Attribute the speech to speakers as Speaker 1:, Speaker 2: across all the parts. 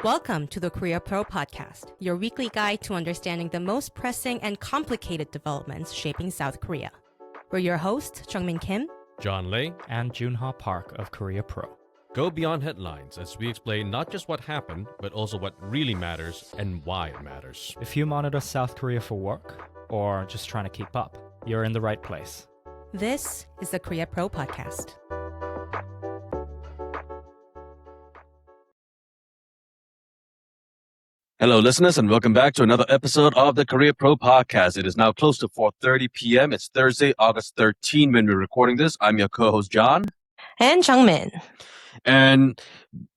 Speaker 1: Welcome to the Korea Pro Podcast, your weekly guide to understanding the most pressing and complicated developments shaping South Korea. We're your hosts, Jeongmin Kim,
Speaker 2: John Lei,
Speaker 3: and Ahn Park of Korea Pro.
Speaker 2: Go beyond headlines as we explain not just what happened, but also what really matters and why it matters.
Speaker 3: If you monitor South Korea for work or just trying to keep up, you're in the right place.
Speaker 1: This is the Korea Pro Podcast.
Speaker 4: Hello, listeners, and welcome back to another episode of the Korea Pro Podcast. It is now close to 4:30 p.m. It's Thursday, August 13 when we're recording this. I'm your co-host, John.
Speaker 1: And Jeongmin.
Speaker 4: And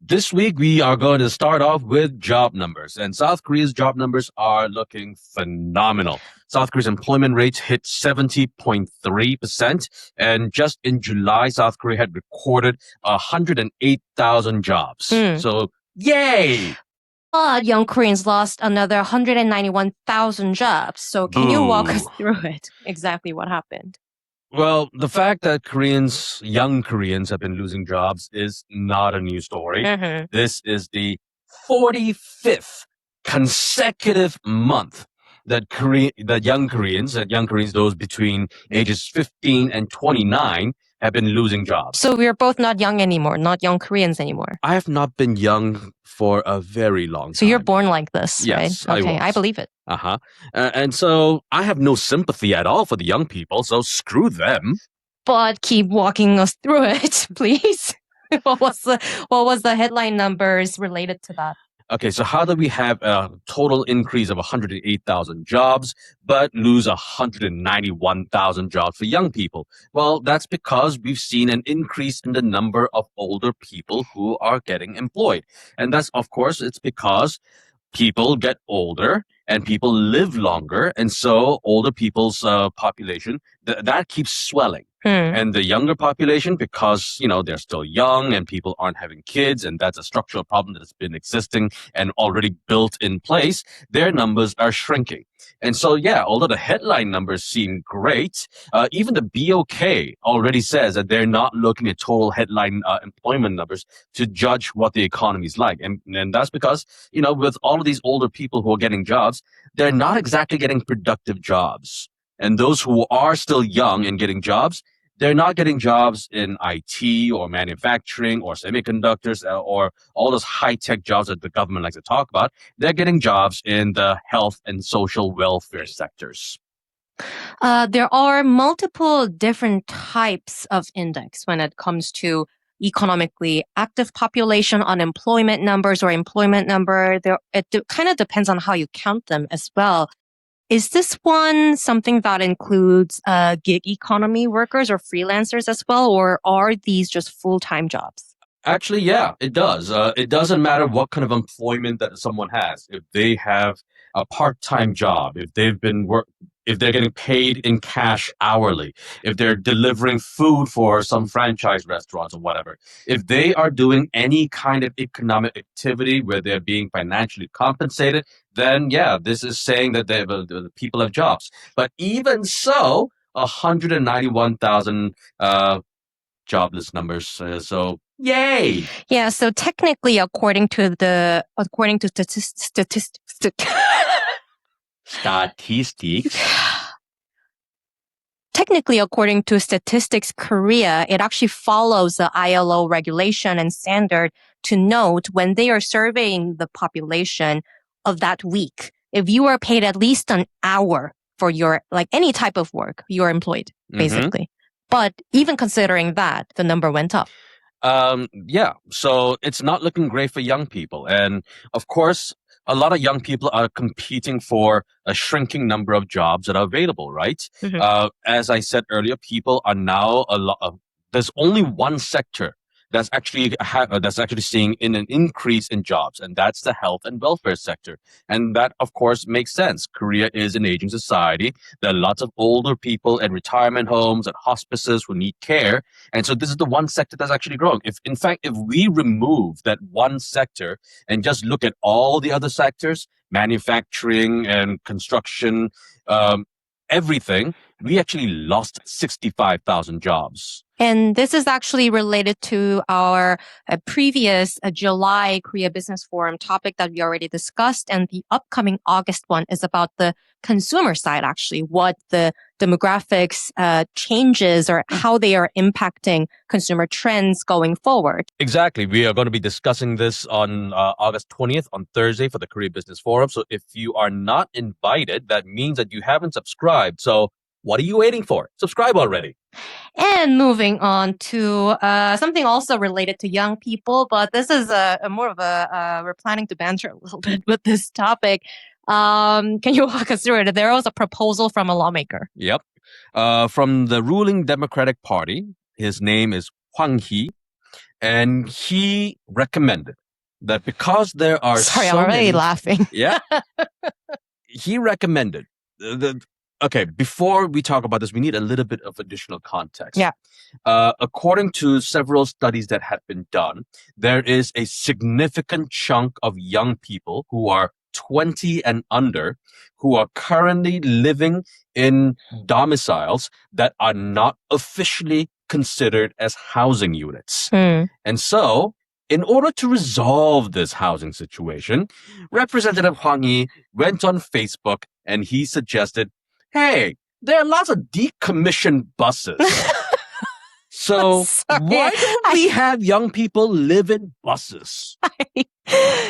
Speaker 4: this week, we are going to start off with job numbers. And South Korea's job numbers are looking phenomenal. South Korea's employment rate hit 70.3%. And just in July, South Korea had recorded 108,000 jobs. So, yay!
Speaker 1: But young Koreans lost another 191,000 jobs. So can you walk us through it? Exactly what happened?
Speaker 4: Well, the fact that young Koreans have been losing jobs is not a new story. This is the 45th consecutive month that young Koreans, those between ages 15 and 29, have been losing jobs.
Speaker 1: So we're both not young anymore, not young Koreans anymore.
Speaker 4: I have not been young for a very long time.
Speaker 1: So you're born like this,
Speaker 4: yes,
Speaker 1: right? Okay,
Speaker 4: I was.
Speaker 1: I believe it.
Speaker 4: And so I have no sympathy at all for the young people, so screw them.
Speaker 1: But keep walking us through it, please. What was the headline numbers related to that?
Speaker 4: Okay, so how do we have a total increase of 108,000 jobs, but lose 191,000 jobs for young people? Well, that's because we've seen an increase in the number of older people who are getting employed. And that's, of course, it's because people get older and people live longer. And so older people's population, that keeps swelling. And the younger population, because, they're still young and people aren't having kids, and that's a structural problem that's been existing and already built in place, their numbers are shrinking. And so, although the headline numbers seem great, even the BOK already says that they're not looking at total headline employment numbers to judge what the economy is like. And that's because, with all of these older people who are getting jobs, they're not exactly getting productive jobs. And those who are still young and getting jobs, they're not getting jobs in IT or manufacturing or semiconductors or all those high-tech jobs that the government likes to talk about. They're getting jobs in the health and social welfare sectors.
Speaker 1: There are multiple different types of index when it comes to economically active population, unemployment numbers, or employment number. It kind of depends on how you count them as well. Is this one something that includes gig economy workers or freelancers as well, or are these just full-time jobs?
Speaker 4: Actually, yeah, it does. It doesn't matter what kind of employment that someone has. If they have a part-time job, if they're getting paid in cash hourly, if they're delivering food for some franchise restaurants or whatever, if they are doing any kind of economic activity where they're being financially compensated, then this is saying that the people have jobs. But even so, 191,000 jobless numbers. So yay!
Speaker 1: Yeah. So technically, according to statistics. Technically, according to Statistics Korea, it actually follows the ILO regulation and standard to note when they are surveying the population of that week. If you are paid at least an hour for your, any type of work, you're employed, basically. But even considering that, the number went up.
Speaker 4: So it's not looking great for young people. And of course, a lot of young people are competing for a shrinking number of jobs that are available, right? As I said earlier, people are now there's only one sector that's actually seeing an increase in jobs, and that's the health and welfare sector. And that, of course, makes sense. Korea is an aging society. There are lots of older people at retirement homes and hospices who need care. And so this is the one sector that's actually growing. If we remove that one sector and just look at all the other sectors, manufacturing and construction, everything, we actually lost 65,000 jobs.
Speaker 1: And this is actually related to our previous July Korea Business Forum topic that we already discussed. And the upcoming August one is about the consumer side, actually, what the demographics changes or how they are impacting consumer trends going forward.
Speaker 4: Exactly. We are going to be discussing this on August 20th on Thursday for the Korea Business Forum. So if you are not invited, that means that you haven't subscribed. So what are you waiting for? Subscribe already.
Speaker 1: And moving on to something also related to young people, but this is more of we're planning to banter a little bit with this topic. Can you walk us through it? There was a proposal from a lawmaker.
Speaker 4: Yep. From the ruling Democratic Party, his name is Hwang Hee, and he recommended that because there are
Speaker 1: Sorry,
Speaker 4: so
Speaker 1: I'm already
Speaker 4: many,
Speaker 1: laughing.
Speaker 4: yeah, he recommended okay, before we talk about this, we need a little bit of additional context.
Speaker 1: Yeah.
Speaker 4: According to several studies that have been done, there is a significant chunk of young people who are 20 and under who are currently living in domiciles that are not officially considered as housing units. And so, in order to resolve this housing situation, Representative Hwang Hee went on Facebook and he suggested, hey, there are lots of decommissioned buses. So
Speaker 1: Sorry.
Speaker 4: why don't we have young people live in buses?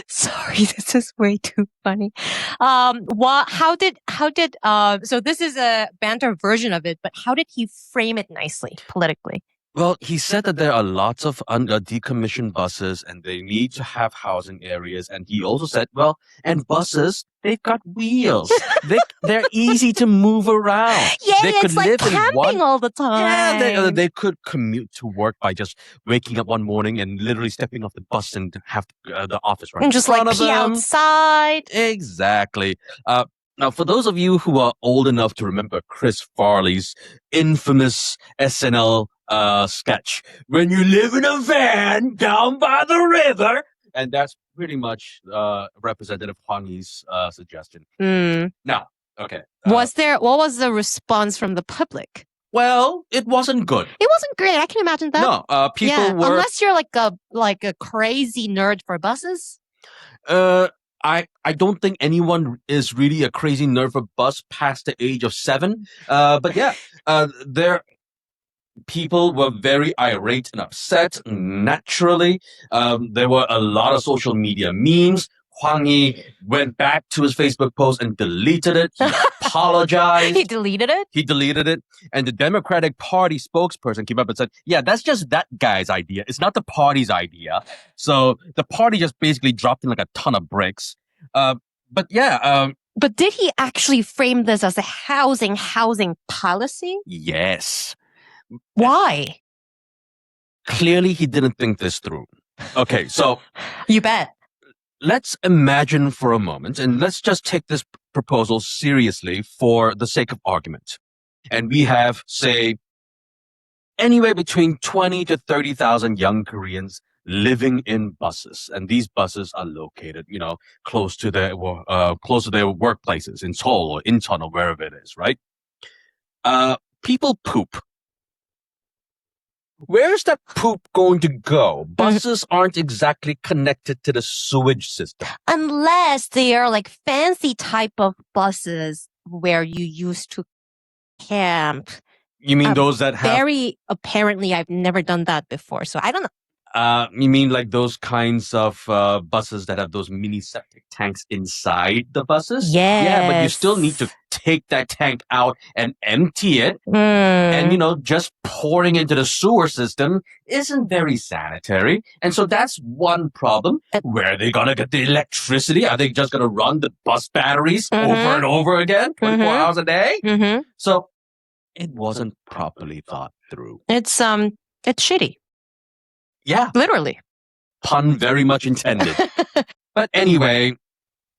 Speaker 1: Sorry, this is way too funny. How did so this is a banter version of it, but how did he frame it nicely politically?
Speaker 4: Well, he said that there are lots of decommissioned buses and they need to have housing areas. And he also said, well, and buses, they've got wheels. They're easy to move around.
Speaker 1: Yeah,
Speaker 4: they
Speaker 1: it's like camping all the time.
Speaker 4: Yeah, they could commute to work by just waking up one morning and literally stepping off the bus and have the office right
Speaker 1: and just
Speaker 4: in front
Speaker 1: like
Speaker 4: of
Speaker 1: pee
Speaker 4: them.
Speaker 1: outside.
Speaker 4: Exactly. Now, for those of you who are old enough to remember Chris Farley's infamous SNL sketch, when you live in a van down by the river, and that's pretty much Representative Hwang Hee's suggestion. Now, okay.
Speaker 1: What was the response from the public?
Speaker 4: Well, it wasn't good.
Speaker 1: It wasn't great. I can imagine that.
Speaker 4: No, people were.
Speaker 1: Unless you're like a crazy nerd for buses.
Speaker 4: I don't think anyone is really a crazy nerd for bus past the age of 7. But yeah, people were very irate and upset. Naturally, there were a lot of social media memes. Hwang Hee went back to his Facebook post and deleted it. He apologized.
Speaker 1: He deleted it?
Speaker 4: He deleted it. And the Democratic Party spokesperson came up and said, yeah, that's just that guy's idea. It's not the party's idea. So the party just basically dropped in like a ton of bricks. But yeah.
Speaker 1: But did he actually frame this as a housing policy?
Speaker 4: Yes.
Speaker 1: Why?
Speaker 4: Clearly, he didn't think this through. Okay, so.
Speaker 1: You bet.
Speaker 4: Let's imagine for a moment, and let's just take this proposal seriously for the sake of argument. And we have, say, anywhere between 20 to 30,000 young Koreans living in buses. And these buses are located, close to their workplaces in Seoul or Incheon or wherever it is, right? People poop. Where's that poop going to go? Buses aren't exactly connected to the sewage system.
Speaker 1: Unless they are like fancy type of buses where you used to camp.
Speaker 4: You mean those that have...
Speaker 1: Very apparently, I've never done that before, so I don't know.
Speaker 4: You mean like those kinds of buses that have those mini septic tanks inside the buses?
Speaker 1: Yes.
Speaker 4: Yeah, but you still need to take that tank out and empty it. And, just pouring into the sewer system isn't very sanitary. And so that's one problem. Where are they going to get the electricity? Are they just going to run the bus batteries over and over again, 24 hours a day? So it wasn't properly thought through.
Speaker 1: It's shitty.
Speaker 4: Yeah.
Speaker 1: Literally.
Speaker 4: Pun very much intended. But anyway,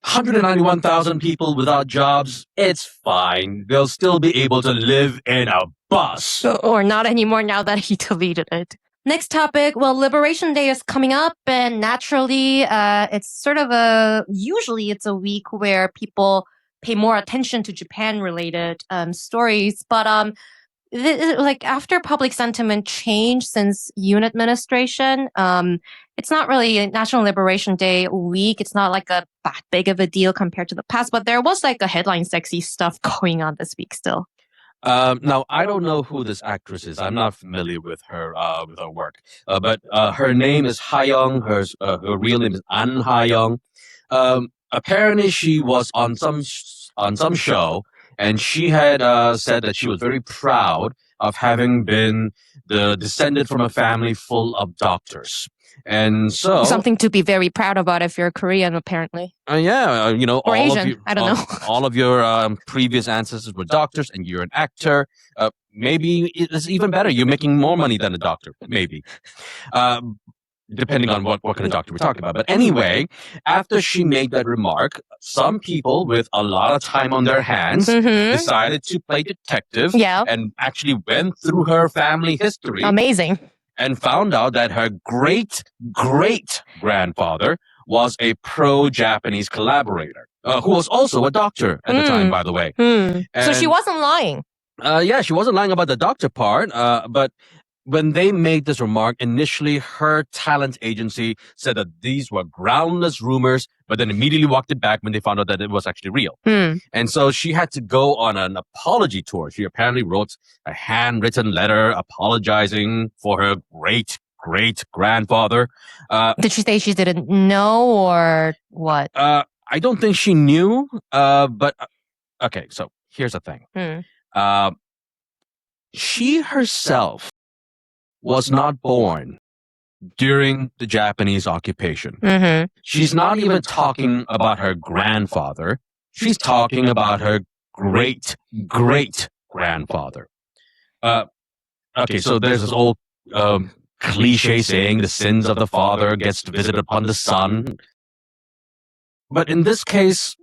Speaker 4: 191,000 people without jobs, it's fine. They'll still be able to live in a bus.
Speaker 1: Or not anymore now that he deleted it. Next topic. Well, Liberation Day is coming up, and naturally, it's sort of usually it's a week where people pay more attention to Japan-related stories. But like after public sentiment changed since Yoon administration, it's not really National Liberation Day week. It's not like that big of a deal compared to the past. But there was like a headline sexy stuff going on this week still.
Speaker 4: Now, I don't know who this actress is. I'm not familiar with her work. But her name is Ha Young. Her real name is Ahn Ha Young. Apparently, she was on some show, and she had said that she was very proud of having been the descendant from a family full of doctors. And so
Speaker 1: Something to be very proud about if you're Korean, apparently.
Speaker 4: you know,
Speaker 1: Or
Speaker 4: all
Speaker 1: Asian.
Speaker 4: of you,
Speaker 1: I don't know.
Speaker 4: all of your previous ancestors were doctors, and you're an actor. Maybe it's even better. You're making more money than a doctor, maybe. Depending on what kind of doctor we're talking about. But anyway, after she made that remark, some people with a lot of time on their hands decided to play detective and actually went through her family history.
Speaker 1: Amazing.
Speaker 4: And found out that her great-great-grandfather was a pro-Japanese collaborator, who was also a doctor at the time, by the way.
Speaker 1: So she wasn't lying.
Speaker 4: Yeah, she wasn't lying about the doctor part, but when they made this remark, initially her talent agency said that these were groundless rumors, but then immediately walked it back when they found out that it was actually real. And so she had to go on an apology tour. She apparently wrote a handwritten letter apologizing for her great-great-grandfather.
Speaker 1: Did she say she didn't know or what?
Speaker 4: I don't think she knew, but okay, so here's the thing. She herself was not born during the Japanese occupation. She's not even talking about her grandfather. She's talking about her great-great-grandfather. Okay, so there's this old cliche saying, the sins of the father gets visited upon the son. But in this case,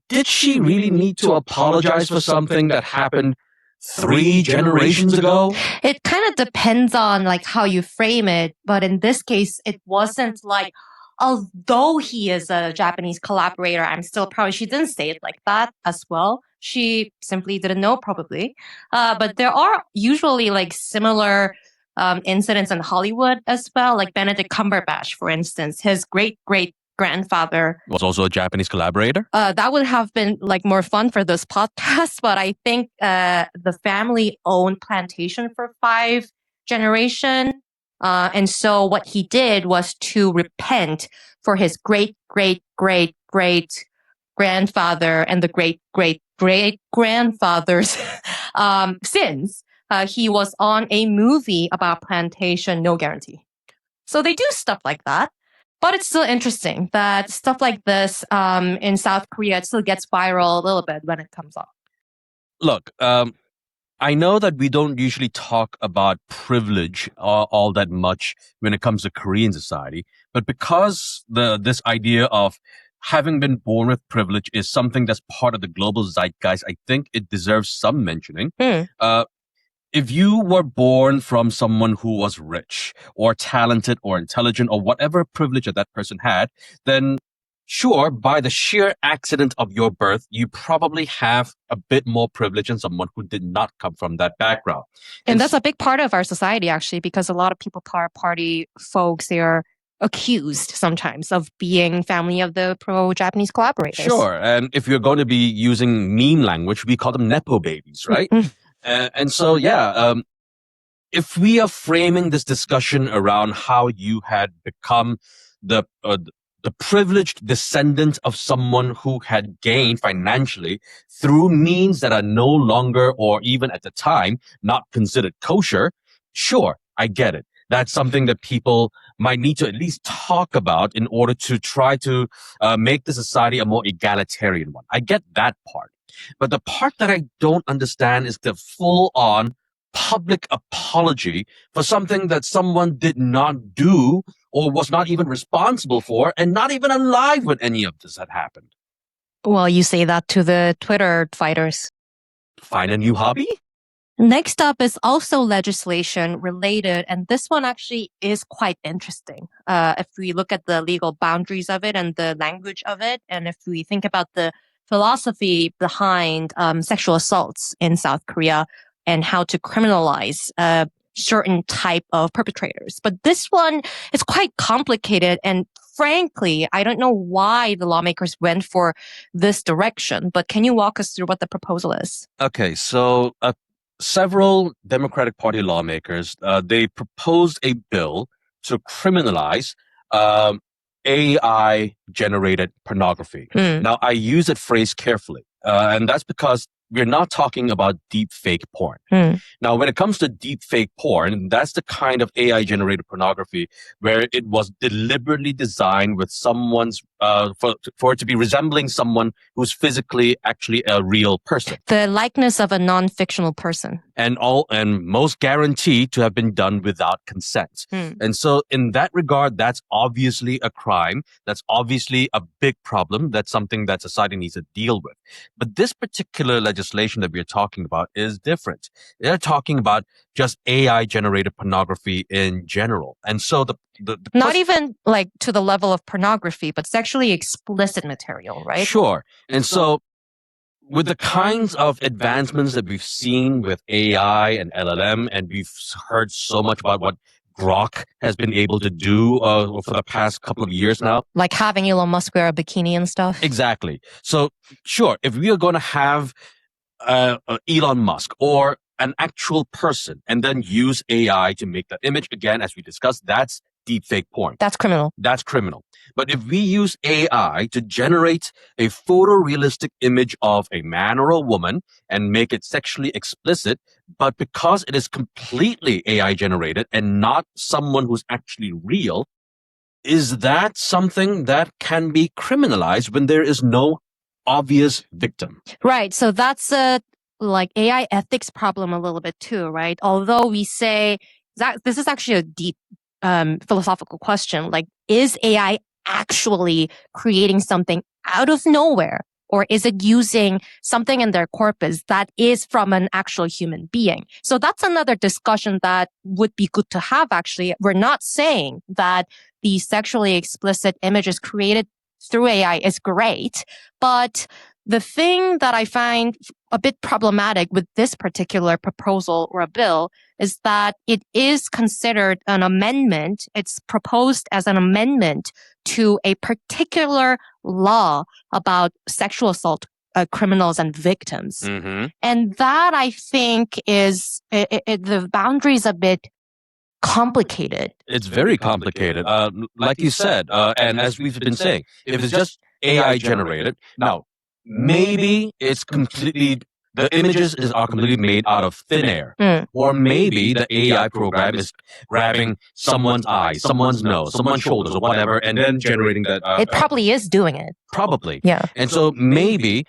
Speaker 4: did she really need to apologize for something that happened 3 generations ago?
Speaker 1: It kind of depends on like how you frame it, but in this case, it wasn't like, although he is a Japanese collaborator, I'm still proud. She didn't say it like that as well. She simply didn't know, probably. But there are usually like similar incidents in Hollywood as well, like Benedict Cumberbatch, for instance. His great-great-grandfather
Speaker 4: Was also a Japanese collaborator?
Speaker 1: that would have been like more fun for this podcast, but I think the family owned plantation for 5 generations. And so what he did was to repent for his great-great-great-great-grandfather and the great-great-great-grandfather's sins. He was on a movie about plantation, No Guarantee. So they do stuff like that. But it's still interesting that stuff like this in South Korea, it still gets viral a little bit when it comes up.
Speaker 4: Look, I know that we don't usually talk about privilege all that much when it comes to Korean society, but because this idea of having been born with privilege is something that's part of the global zeitgeist, I think it deserves some mentioning. If you were born from someone who was rich or talented or intelligent or whatever privilege that person had, then sure, by the sheer accident of your birth, you probably have a bit more privilege than someone who did not come from that background.
Speaker 1: And that's a big part of our society, actually, because a lot of people party folks, they are accused sometimes of being family of the pro-Japanese collaborators.
Speaker 4: Sure. And if you're going to be using meme language, we call them Nepo babies, right? And so, if we are framing this discussion around how you had become the privileged descendant of someone who had gained financially through means that are no longer, or even at the time, not considered kosher, sure, I get it. That's something that people might need to at least talk about in order to try to make the society a more egalitarian one. I get that part. But the part that I don't understand is the full-on public apology for something that someone did not do or was not even responsible for and not even alive when any of this had happened.
Speaker 1: Well, you say that to the Twitter fighters.
Speaker 4: Find a new hobby?
Speaker 1: Next up is also legislation related, and this one actually is quite interesting. If we look at the legal boundaries of it and the language of it, and if we think about the philosophy behind sexual assaults in South Korea and how to criminalize certain type of perpetrators. But this one is quite complicated, and frankly, I don't know why the lawmakers went for this direction. But can you walk us through what the proposal is?
Speaker 4: Okay, so several Democratic Party lawmakers, they proposed a bill to criminalize AI-generated pornography. Now, I use that phrase carefully, and that's because we're not talking about deep fake porn. Now, when it comes to deep fake porn, that's the kind of AI-generated pornography where it was deliberately designed with someone's for it to be resembling someone who's physically actually a real person.
Speaker 1: The likeness of a non-fictional person.
Speaker 4: And most guaranteed to have been done without consent. And so in that regard, that's obviously a crime. That's obviously a big problem. That's something that society needs to deal with. But this particular legislation that we're talking about is different. They're talking about just AI-generated pornography in general. And so the
Speaker 1: not even like to the level of pornography, but sexually explicit material, right?
Speaker 4: Sure. And so with the kinds of advancements that we've seen with AI and LLM, and we've heard so much about what Grok has been able to do for the past couple of years now.
Speaker 1: Like having Elon Musk wear a bikini and stuff.
Speaker 4: Exactly. So sure, if we are going to have Elon Musk or an actual person and then use AI to make that image, again, as we discussed, that's deepfake porn.
Speaker 1: That's criminal.
Speaker 4: That's criminal. But if we use AI to generate a photorealistic image of a man or a woman and make it sexually explicit, but because it is completely AI generated and not someone who's actually real, is that something that can be criminalized when there is no obvious victim?
Speaker 1: Right. So that's a like AI ethics problem a little bit too, right? Although we say that this is actually a deep philosophical question, like, is AI actually creating something out of nowhere? Or is it using something in their corpus that is from an actual human being? So that's another discussion that would be good to have, actually. We're not saying that the sexually explicit images created through AI is great, but the thing that I find a bit problematic with this particular proposal or a bill is that it is considered an amendment. It's proposed as an amendment to a particular law about sexual assault criminals and victims. And that, I think, is the boundary is a bit complicated.
Speaker 4: It's very complicated. Like you said, and as we've been saying, if it's just AI generated, now, maybe it's completely, the images are completely made out of thin air. Or maybe the AI program is grabbing someone's eyes, someone's nose, someone's shoulders, or whatever, and then generating that.
Speaker 1: It probably is doing it.
Speaker 4: Probably.
Speaker 1: Yeah.
Speaker 4: And so maybe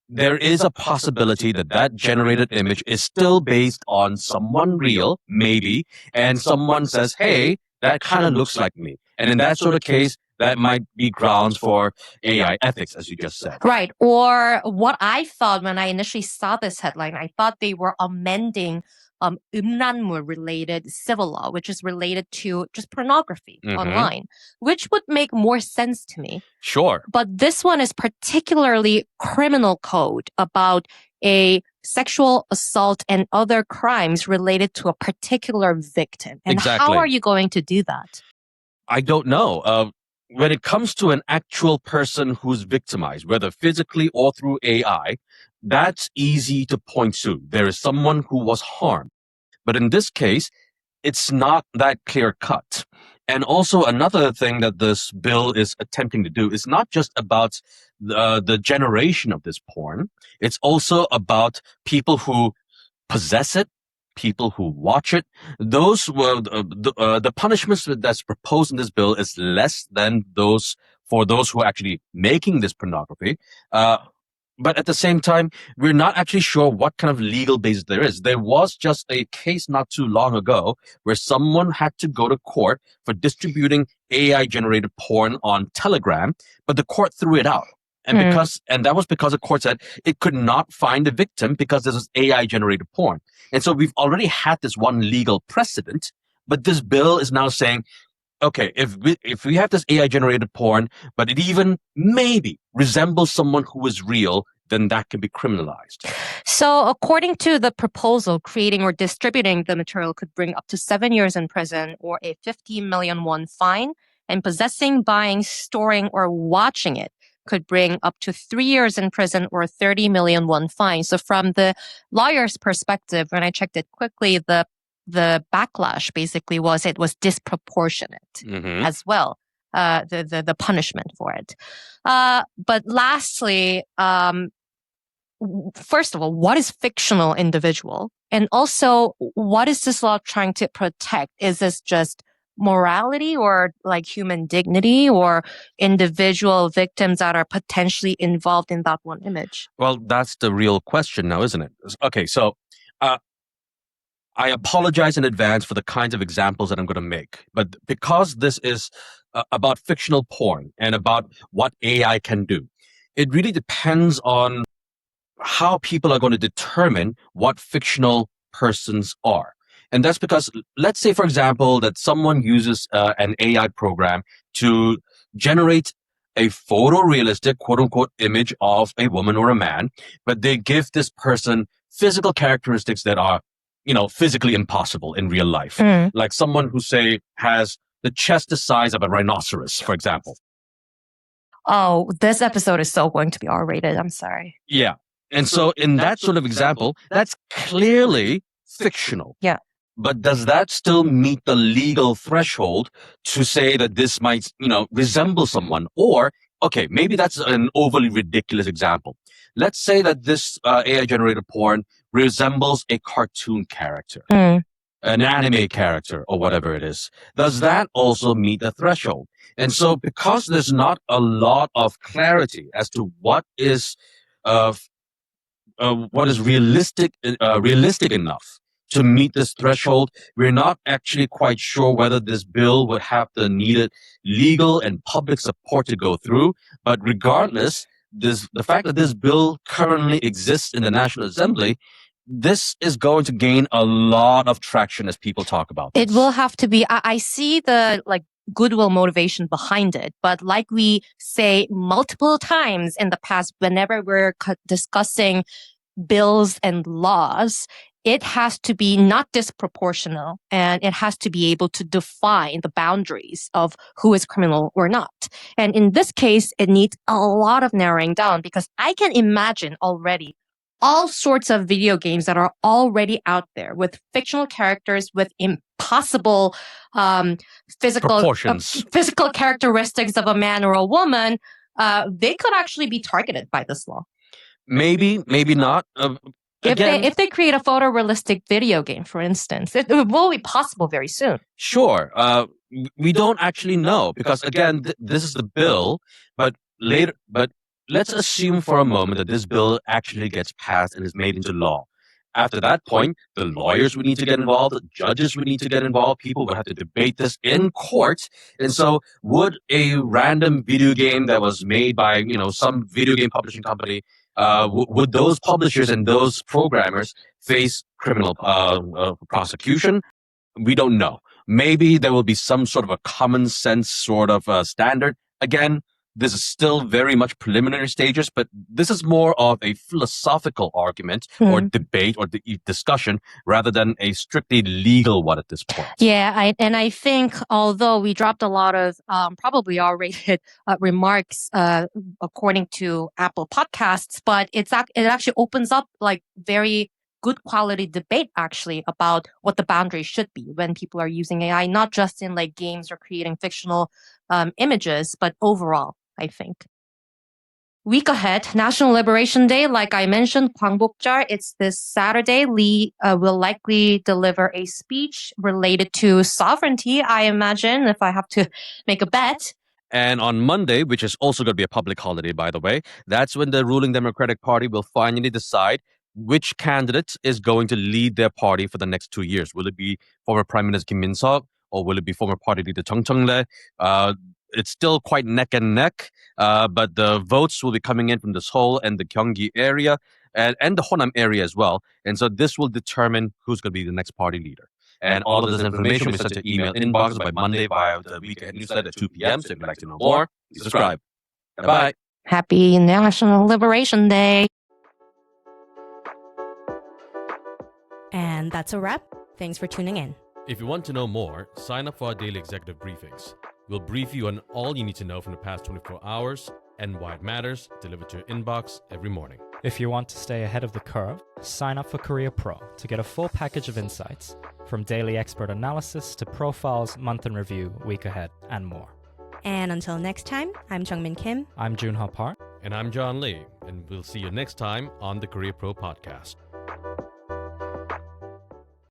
Speaker 4: there is a possibility that that generated image is still based on someone real, maybe, and someone says, hey, that kind of looks like me. And in that sort of case, that might be grounds for AI ethics, as you just said.
Speaker 1: Right. Or what I thought when I initially saw this headline, I thought they were amending related civil law, which is related to just pornography online, which would make more sense to me.
Speaker 4: Sure.
Speaker 1: But this one is particularly criminal code about a sexual assault and other crimes related to a particular victim. And
Speaker 4: Exactly.
Speaker 1: how are you going to do that?
Speaker 4: I don't know. When it comes to an actual person who's victimized, whether physically or through AI, that's easy to point to. There is someone who was harmed. But in this case, it's not that clear cut. And also another thing that this bill is attempting to do is not just about the generation of this porn. It's also about people who possess it, people who watch it. Those were the punishments that's proposed in this bill is less than those for those who are actually making this pornography. But at the same time, we're not actually sure what kind of legal basis there is. There was just a case not too long ago where someone had to go to court for distributing AI-generated porn on Telegram, but the court threw it out. And that was because the court said it could not find the victim because this is AI-generated porn. And so we've already had this one legal precedent, but this bill is now saying okay, if we have this AI generated porn, but it even maybe resembles someone who is real, then that can be criminalized.
Speaker 1: So, according to the proposal, creating or distributing the material could bring up to 7 years in prison or a 50 million won fine, and possessing, buying, storing, or watching it could bring up to 3 years in prison or 30 million won fine. So, from the lawyer's perspective, when I checked it quickly, the backlash basically was it was disproportionate
Speaker 4: Mhm.
Speaker 1: as well. The punishment for it. But lastly, first of all, what is fictional individual? And also, what is this law trying to protect? Is this just morality or like human dignity or individual victims that are potentially involved in that one image?
Speaker 4: Well, that's the real question now, isn't it? Okay, so uh, I apologize in advance for the kinds of examples that I'm going to make, but because this is about fictional porn and about what AI can do, it really depends on how people are going to determine what fictional persons are. And that's because, let's say, for example, that someone uses an AI program to generate a photorealistic, quote unquote, image of a woman or a man, but they give this person physical characteristics that are, physically impossible in real life.
Speaker 1: Mm.
Speaker 4: Like someone who, say, has the chest the size of a rhinoceros, for example.
Speaker 1: Oh, this episode is so going to be R-rated. I'm sorry.
Speaker 4: Yeah. And so in that sort of example, that's clearly fictional.
Speaker 1: Yeah.
Speaker 4: But does that still meet the legal threshold to say that this might, resemble someone? Or, okay, maybe that's an overly ridiculous example. Let's say that this AI generated porn resembles a cartoon character,
Speaker 1: Mm.
Speaker 4: an anime character, or whatever it is. Does that also meet the threshold? And so because there's not a lot of clarity as to what is realistic enough to meet this threshold, we're not actually quite sure whether this bill would have the needed legal and public support to go through. But regardless, the fact that this bill currently exists in the National Assembly, this is going to gain a lot of traction as people talk about this.
Speaker 1: It will have to be. I see the goodwill motivation behind it, but like we say multiple times in the past, whenever we're discussing bills and laws, it has to be not disproportional, and it has to be able to define the boundaries of who is criminal or not. And in this case, it needs a lot of narrowing down, because I can imagine already all sorts of video games that are already out there with fictional characters with impossible
Speaker 4: Proportions.
Speaker 1: physical characteristics of a man or a woman. They could actually be targeted by this law.
Speaker 4: Maybe, maybe not.
Speaker 1: If they create a photorealistic video game, for instance, it will be possible very soon.
Speaker 4: Sure. We don't actually know because, again, this is the bill, but let's assume for a moment that this bill actually gets passed and is made into law. After that point, the lawyers would need to get involved, the judges would need to get involved, people would have to debate this in court. And so would a random video game that was made by, some video game publishing company, would those publishers and those programmers face criminal prosecution? We don't know. Maybe there will be some sort of a common sense sort of standard. Again, this is still very much preliminary stages, but this is more of a philosophical argument or debate or discussion rather than a strictly legal one at this point.
Speaker 1: Yeah, I think although we dropped a lot of probably R-rated remarks according to Apple Podcasts, but it actually opens up very good quality debate actually about what the boundaries should be when people are using AI, not just in games or creating fictional images, but overall, I think. Week ahead, National Liberation Day, like I mentioned, Gwangbokjar, it's this Saturday. Lee will likely deliver a speech related to sovereignty, I imagine, if I have to make a bet.
Speaker 4: And on Monday, which is also going to be a public holiday, by the way, that's when the ruling Democratic Party will finally decide which candidate is going to lead their party for the next 2 years. Will it be former Prime Minister Kim Min-seok or will it be former party leader Chung Chung-le? It's still quite neck and neck, but the votes will be coming in from the Seoul and the Gyeonggi area and the Honam area as well. And so this will determine who's going to be the next party leader. And all of this information will be sent to your email inbox by Monday via the Week Ahead newsletter at 2 p.m. So if you'd like to know more, please subscribe. Bye-bye.
Speaker 1: Happy National Liberation Day.
Speaker 5: And that's a wrap. Thanks for tuning in.
Speaker 2: If you want to know more, sign up for our daily executive briefings. We'll brief you on all you need to know from the past 24 hours and why it matters, delivered to your inbox every morning.
Speaker 3: If you want to stay ahead of the curve, sign up for Korea Pro to get a full package of insights, from daily expert analysis to profiles, month in review, week ahead, and more.
Speaker 5: And until next time, I'm Jeongmin Kim.
Speaker 3: I'm Ahn Ha Young.
Speaker 2: And I'm John Lee, and we'll see you next time on the Korea Pro Podcast.